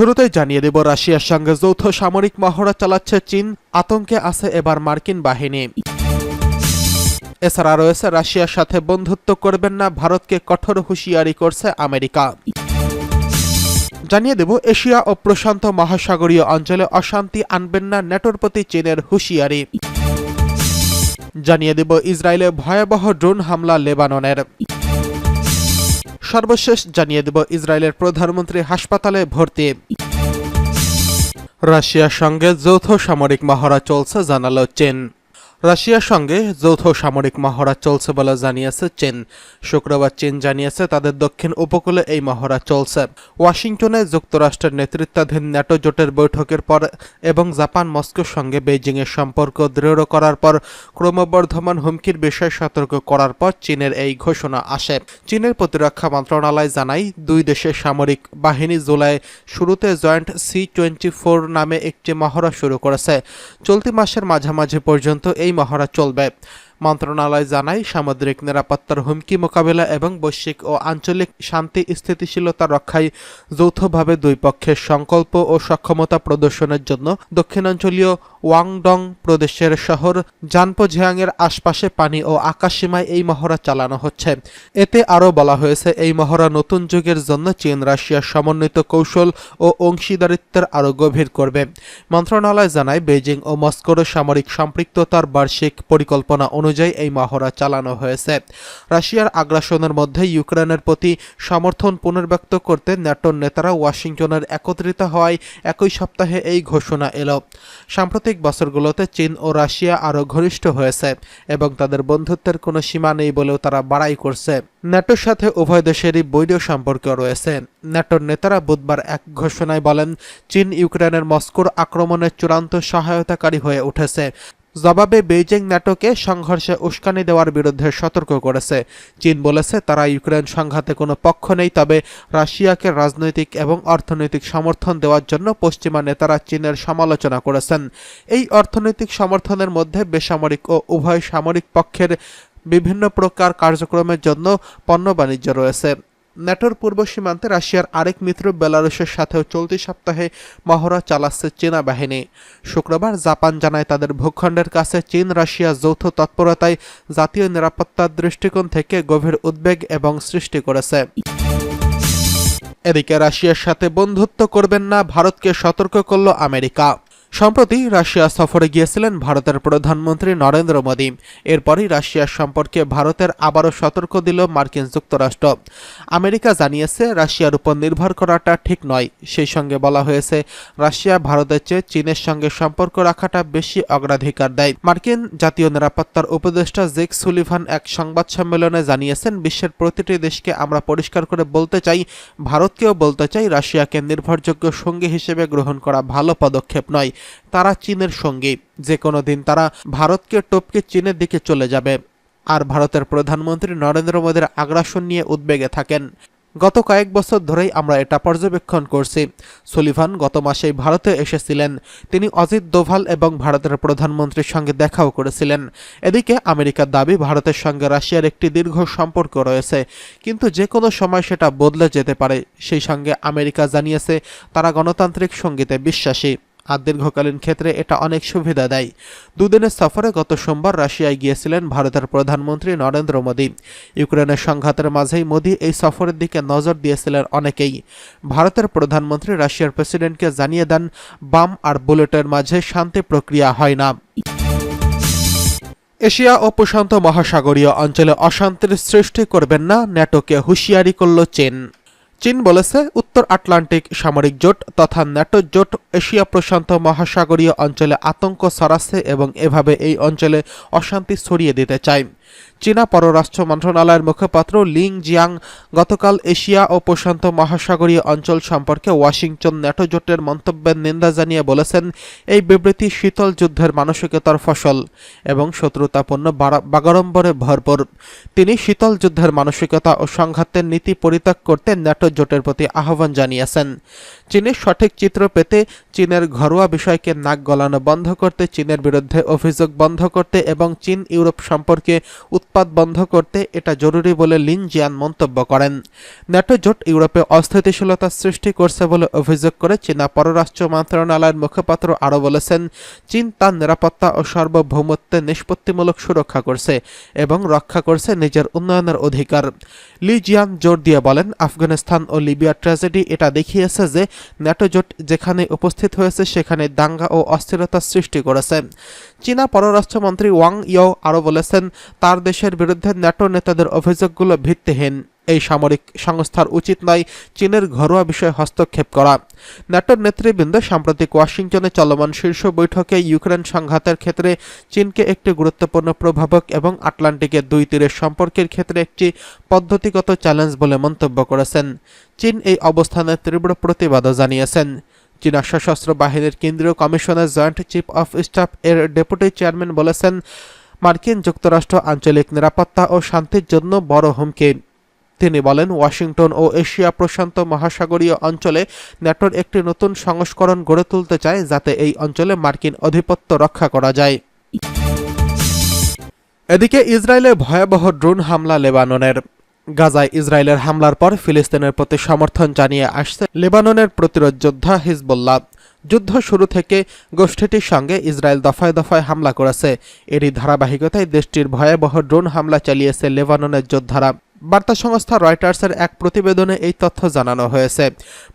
শুরুতেই জানিয়ে দেব, রাশিয়ার সঙ্গে যৌথ সামরিক মহড়া চালাচ্ছে চীন, আতঙ্কে আছে এবার মার্কিন বাহিনী। এছাড়া রয়েছে রাশিয়ার সাথে বন্ধুত্ব করবেন না ভারতকে কঠোর হুঁশিয়ারি করছে আমেরিকা। জানিয়ে দেব, এশিয়া ও প্রশান্ত মহাসাগরীয় অঞ্চলে অশান্তি আনবেন না ন্যাটোর প্রতি চীনের হুঁশিয়ারি। জানিয়ে দেব, ইসরায়েলে ভয়াবহ ড্রোন হামলা লেবাননের। সর্বশেষ জানিয়ে দেব, ইসরায়েলের প্রধানমন্ত্রী হাসপাতালে ভর্তি। রাশিয়ার সঙ্গে যৌথ সামরিক মহড়া চলছে জানালো চীন। রাশিয়ার সঙ্গে যৌথ সামরিক মহড়া চলছে বলে জানিয়েছে চীন। শুক্রবার চীন জানিয়েছে তাদের দক্ষিণ উপকূলে এই মহড়া চলছে। ওয়াশিংটনে যুক্তরাষ্ট্রের নেতৃত্বাধীন ন্যাটো জোটের বৈঠকের পর এবং জাপান মস্কোর সঙ্গে বেইজিংয়ের সম্পর্ক দৃঢ় করার পর ক্রমবর্ধমান হুমকির বিষয়ে সতর্ক করার পর চীনের এই ঘোষণা আসে। চীনের প্রতিরক্ষা মন্ত্রণালয় জানায়, দুই দেশের সামরিক বাহিনী জুলাই শুরুতে জয়েন্ট C-24 নামে একটি মহড়া শুরু করেছে। চলতি মাসের মাঝামাঝি পর্যন্ত এই মহড়া চলবে। মন্ত্রণালয় জানায়, সামুদ্রিক নিরাপত্তার হুমকি মোকাবেলা এবং বৈশ্বিক ও আঞ্চলিক শান্তি স্থিতিশীলতা রক্ষায় যৌথভাবে দুই পক্ষের সংকল্প ও সক্ষমতা প্রদর্শনের জন্য দক্ষিণাঞ্চলীয় ওয়াংডং প্রদেশের শহর জানপোঝিয়াংয়ের আশপাশে পানি ও আকাশসীমায় এই মহড়া চালানো হচ্ছে। এতে আরও বলা হয়েছে, এই মহড়া নতুন যুগের জন্য চীন রাশিয়ার সমন্বিত কৌশল ও অংশীদারিত্বের আরও গভীর করবে। মন্ত্রণালয় জানায়, বেইজিং ও মস্কোর সামরিক সম্পৃক্ততার বার্ষিক পরিকল্পনা অনুযায়ী এই মহড়া চালানো হয়েছে। রাশিয়ার আগ্রাসনের মধ্যে ইউক্রেনের প্রতি সমর্থন পুনর্ব্যক্ত করতে ন্যাটোর নেতারা ওয়াশিংটনের একত্রিত হওয়ায় একই সপ্তাহে এই ঘোষণা এলো। সাম্প্রতিক বছরগুলোতে চীন ও রাশিয়া আরও ঘনিষ্ঠ হয়েছে এবং তাদের বন্ধুত্বের কোনো সীমা নেই বলেও তারা বাড়াই করছে। ন্যাটোর সাথে উভয় দেশেরই বৈরী সম্পর্ক রয়েছে। ন্যাটোর নেতারা বুধবার এক ঘোষণায় বলেন, চীন ইউক্রেনের মস্কোর আক্রমণের চূড়ান্ত সহায়তাকারী হয়ে উঠেছে। জবাবে বেইজিং ন্যাটোকে সংঘর্ষে উস্কানি দেওয়ার বিরুদ্ধে সতর্ক করেছে। চীন বলেছে, তারা ইউক্রেন সংঘাতে কোনো পক্ষ নেই, তবে রাশিয়াকে রাজনৈতিক এবং অর্থনৈতিক সমর্থন দেওয়ার জন্য পশ্চিমা নেতারা চীনের সমালোচনা করেছেন। এই অর্থনৈতিক সমর্থনের মধ্যে বেসামরিক ও উভয় সামরিক পক্ষের বিভিন্ন প্রকার কার্যক্রমের জন্য পণ্য বাণিজ্য রয়েছে। ন্যাটোর পূর্ব সীমান্তে রাশিয়ার আরেক মিত্র বেলারুশের সাথেও চলতি সপ্তাহে মহড়া চালাচ্ছে চীনা বাহিনী। শুক্রবার জাপান জানায়, তাদের ভূখণ্ডের কাছে চীন রাশিয়া যৌথ তৎপরতায় জাতীয় নিরাপত্তার দৃষ্টিকোণ থেকে গভীর উদ্বেগ এবং সৃষ্টি করেছে। এদিকে রাশিয়ার সাথে বন্ধুত্ব করবেন না ভারতকে সতর্ক করল আমেরিকা। সম্প্রতি রাশিয়া সফরে গিয়েছিলেন ভারতের প্রধানমন্ত্রী নরেন্দ্র মোদী। এরপরই রাশিয়ার সম্পর্কে ভারতের আবারও সতর্ক দিল মার্কিন যুক্তরাষ্ট্র। আমেরিকা জানিয়েছে, রাশিয়ার উপর নির্ভর করাটা ঠিক নয়। সেই সঙ্গে বলা হয়েছে, রাশিয়া ভারতের চেয়ে চীনের সঙ্গে সম্পর্ক রাখাটা বেশি অগ্রাধিকার দেয়। মার্কিন জাতীয় নিরাপত্তার উপদেষ্টা জেক সুলিভান এক সংবাদ সম্মেলনে জানিয়েছেন, বিশ্বের প্রতিটি দেশকে আমরা পরিষ্কার করে বলতে চাই, ভারতকেও বলতে চাই, রাশিয়াকে নির্ভরযোগ্য সঙ্গী হিসেবে গ্রহণ করা ভালো পদক্ষেপ নয়। তারা চীনের সঙ্গী, যে কোনো দিন তারা ভারতকে টপকে চীনের দিকে চলে যাবে। আর ভারতের প্রধানমন্ত্রী নরেন্দ্র মোদীর আগ্রাসন নিয়ে উদ্বেগে থাকেন। গত কয়েক বছর ধরেই আমরা এটা পর্যবেক্ষণ করছি। সুলিভান গত মাসেই ভারতে এসেছিলেন। তিনি অজিত দোভাল এবং ভারতের প্রধানমন্ত্রীর সঙ্গে দেখাও করেছিলেন। এদিকে আমেরিকার দাবি, ভারতের সঙ্গে রাশিয়ার একটি দীর্ঘ সম্পর্ক রয়েছে, কিন্তু যে কোনো সময় সেটা বদলে যেতে পারে। সেই সঙ্গে আমেরিকা জানিয়েছে, তারা গণতান্ত্রিক সঙ্গীতে বিশ্বাসী, আর দীর্ঘকালীন ক্ষেত্রে এটা অনেক সুবিধা দেয়। দুদিনের সফরে গত সোমবার রাশিয়ায় গিয়েছিলেন ভারতের প্রধানমন্ত্রী নরেন্দ্র মোদী। ইউক্রেনের সংঘাতের মাঝেই মোদী এই সফরের দিকে নজর দিয়েছিলেন অনেকেই। ভারতের প্রধানমন্ত্রী রাশিয়ার প্রেসিডেন্টকে জানিয়ে দেন, বাম আর বুলেটের মাঝে শান্তি প্রক্রিয়া হয় না। এশিয়া ও প্রশান্ত মহাসাগরীয় অঞ্চলে অশান্তির সৃষ্টি করবেন না, ন্যাটোকে হুঁশিয়ারি করল চীন। চীন বলেছে, উত্তর আটলান্টিক সামরিক জোট তথা ন্যাটো জোট এশিয়া প্রশান্ত মহাসাগরীয় অঞ্চলে আতঙ্ক ছড়াচ্ছে এবং এভাবে এই অঞ্চলে অশান্তি ছড়িয়ে দিতে চায়। চীনা পররাষ্ট্র মন্ত্রণালয়ের মুখপাত্র লিং জিয়াং গতকাল এশিয়া ও প্রশান্ত মহাসাগরীয় অঞ্চল সম্পর্কে ওয়াশিংটন ন্যাটো জোটের মন্তব্যের নিন্দা জানিয়ে বলেছেন, এই বিবৃতি শীতল যুদ্ধের মানসিকতার ফসল এবং শত্রুতাপূর্ণ বাগাড়ম্বরে ভরপুর। তিনি শীতল যুদ্ধের মানসিকতা ও সংঘাতের নীতি পরিত্যাগ করতে ন্যাটো জোটের প্রতি আহ্বান জানিয়েছেন। চীনের সঠিক চিত্র পেতে, চীনের ঘরোয়া বিষয়কে নাক গলানো বন্ধ করতে, চীনের বিরুদ্ধে অভিযোগ বন্ধ করতে এবং চীন ইউরোপ সম্পর্কে উৎপাত বন্ধ করতে এটা জরুরি বলে লিন জিয়ান মন্তব্য করেন। ন্যাটো জোট ইউরোপে অস্থিতিশীলতা সৃষ্টি করছে বলে অভিযোগ করে চীনা পররাষ্ট্র মন্ত্রণালয়ের মুখপাত্র আরও বলেছেন, চীন তার নিরাপত্তা ও সার্বভৌমত্বের নিষ্পত্তিমূলক সুরক্ষা করছে এবং রক্ষা করছে নিজের উন্নয়নের অধিকার। লি জিয়ান জোর দিয়ে বলেন, আফগানিস্তান ও লিবিয়ার ট্র্যাজেডি এটা দেখিয়েছে যে ন্যাটো জোট যেখানে উপস্থিত হয়েছে সেখানে দাঙ্গা ও অস্থিরতা সৃষ্টি করেছে। চীনা পররাষ্ট্রমন্ত্রী ওয়াং ইও আরও বলেছেন, তার দেশের বিরুদ্ধে ন্যাটো নেতাদের অভিযোগগুলো ভিত্তিহীন। এই সামরিক সংস্থার উচিত নয় চীনের ঘরোয়া বিষয়ে হস্তক্ষেপ করা। ন্যাটোর নেতৃবৃন্দ সাম্প্রতিক ওয়াশিংটনে চলমান শীর্ষ বৈঠকে ইউক্রেন সংঘাতের ক্ষেত্রে চীনকে একটি গুরুত্বপূর্ণ প্রভাবক এবং আটলান্টিকের দুই তীরের সম্পর্কের ক্ষেত্রে একটি পদ্ধতিগত চ্যালেঞ্জ বলে মন্তব্য করেছেন। চীন এই অবস্থানের তীব্র প্রতিবাদও জানিয়েছেন। চীনা সশস্ত্র বাহিনীর কেন্দ্রীয় কমিশনের জয়েন্ট চিফ অফ স্টাফ এর ডেপুটি চেয়ারম্যান বলেছেন, মার্কিন যুক্তরাষ্ট্র আঞ্চলিক নিরাপত্তা ও শান্তির জন্য বড় হুমকি। তিনি বলেন, ওয়াশিংটন ও এশিয়া প্রশান্ত মহাসাগরীয় অঞ্চলে ন্যাটোর একটি নতুন সংস্করণ গড়ে তুলতে চায় যাতে এই অঞ্চলে মার্কিন আধিপত্য রক্ষা করা যায়। এদিকে ইসরায়েলের ভয়াবহ ড্রোন হামলা লেবাননের। গাজায় ইসরায়েলের হামলার পর ফিলিস্তিনের প্রতি সমর্থন জানিয়ে আসছে লেবাননের প্রতিরোধ যোদ্ধা হিজবুল্লাহ। যুদ্ধ শুরু থেকে গোষ্ঠীটির সঙ্গে ইসরায়েল দফায় দফায় হামলা করেছে। এরই ধারাবাহিকতায় দেশটির ভয়াবহ ড্রোন হামলা চালিয়েছে লেবাননের যোদ্ধারা। বার্তা সংস্থা রয়টার্সের এক প্রতিবেদনে এই তথ্য জানানো হয়েছে।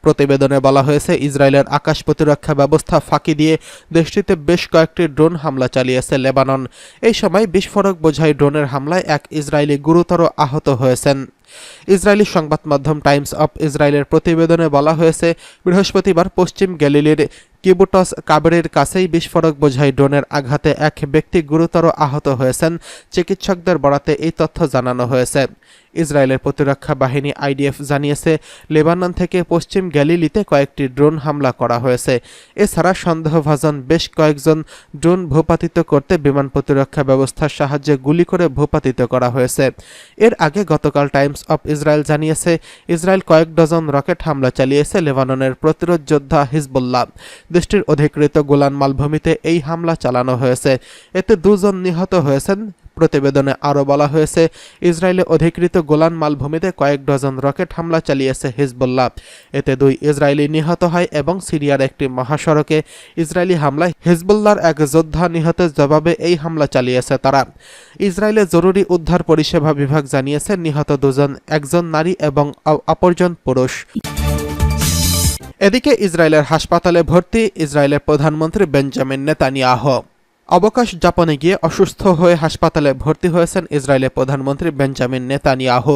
প্রতিবেদনে বলা হয়েছে, ইসরায়েলের আকাশ প্রতিরক্ষা ব্যবস্থা ফাঁকি দিয়ে দেশটিতে বেশ কয়েকটি ড্রোন হামলা চালিয়েছে লেবানন। এই সময় বিস্ফোরক বোঝাই ড্রোনের হামলায় এক ইসরায়েলি গুরুতর আহত হয়েছেন। ইসরায়েলি সংবাদ মাধ্যম টাইমস অফ ইসরায়েলের প্রতিবেদনে বলা হয়েছে, বৃহস্পতিবার পশ্চিম গ্যালিলির কিবুটস কাবেরের কাছেই বিস্ফোরক বোঝাই ড্রোনের আঘাতে এক ব্যক্তি গুরুতর আহত হয়েছেন। চিকিৎসকদের বরাতে এই তথ্য জানানো হয়েছে। ইসরায়েলের প্রতিরক্ষা বাহিনী আইডিএফ জানিয়েছে, লেবানন থেকে পশ্চিম গ্যালিলিতে কয়েকটি ড্রোন হামলা করা হয়েছে। এছাড়া সন্দেহভাজন বেশ কয়েকজন ড্রোন ভূপাতিত করতে বিমান প্রতিরক্ষা ব্যবস্থার সাহায্যে গুলি করে ভূপাতিত করা হয়েছে। এর আগে গতকাল টাইমস অফ ইসরায়েল জানিয়েছে, ইসরায়েল কয়েক ডজন রকেট হামলা চালিয়েছে লেবাননের প্রতিরোধ যোদ্ধা হিজবুল্লাহ। দেশটির অধিকৃত গোলান মালভূমিতে এই হামলা চালানো হয়েছে। এতে 2 জন নিহত হয়েছেন। প্রতিবেদনে আরও বলা হয়েছে, ইসরায়েলে অধিকৃত গোলান মালভূমিতে কয়েক ডজন রকেট হামলা চালিয়েছে হিজবুল্লাহ। এতে 2 ইসরায়েলি নিহত হয় এবং সিরিয়ার একটি মহাসড়কে ইসরায়েলি হামলায় হিজবুল্লাহর এক যোদ্ধা নিহতের জবাবে এই হামলা চালিয়েছে তারা। ইসরায়েলের জরুরি উদ্ধার পরিষেবা বিভাগ জানিয়েছে, নিহত 2 জন, একজন নারী এবং অপরজন পুরুষ। এদিকে ইসরায়েলের হাসপাতালে ভর্তি ইসরায়েলের প্রধানমন্ত্রী বেঞ্জামিন নেতানিয়াহু। অবকাশ যাপনে গিয়ে অসুস্থ হয়ে হাসপাতালে ভর্তি হয়েছেন ইসরায়েলের প্রধানমন্ত্রী বেঞ্জামিন নেতানিয়াহু।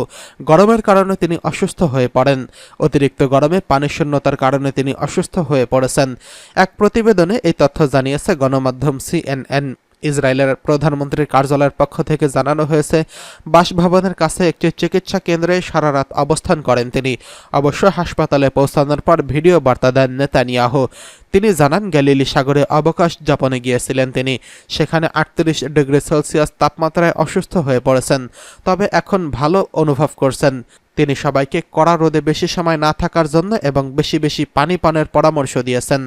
গরমের কারণে তিনি অসুস্থ হয়ে পড়েন। অতিরিক্ত গরমে পানিশূন্যতার কারণে তিনি অসুস্থ হয়ে পড়েছেন। এক প্রতিবেদনে এই তথ্য জানিয়েছে গণমাধ্যম CNN। ইসরায়েলের প্রধানমন্ত্রীর কার্যালয়ের পক্ষ থেকে জানানো হয়েছে, বাসভবনের কাছে একটি চিকিৎসা কেন্দ্রে সারা রাত অবস্থান করেন তিনি। অবশ্য হাসপাতালে পৌঁছানোর পর ভিডিও বার্তা দেন নেতানিয়াহু। তিনি জানান, গ্যালিলি সাগরে অবকাশ যাপনে গিয়েছিলেন তিনি। সেখানে 38 ডিগ্রি সেলসিয়াস তাপমাত্রায় অসুস্থ হয়ে পড়েছেন, তবে এখন ভালো অনুভব করছেন। তিনি সবাইকে কড়া রোদে বেশি সময় না থাকার জন্য এবং বেশি বেশি পানি পানের পরামর্শ দিয়েছেন।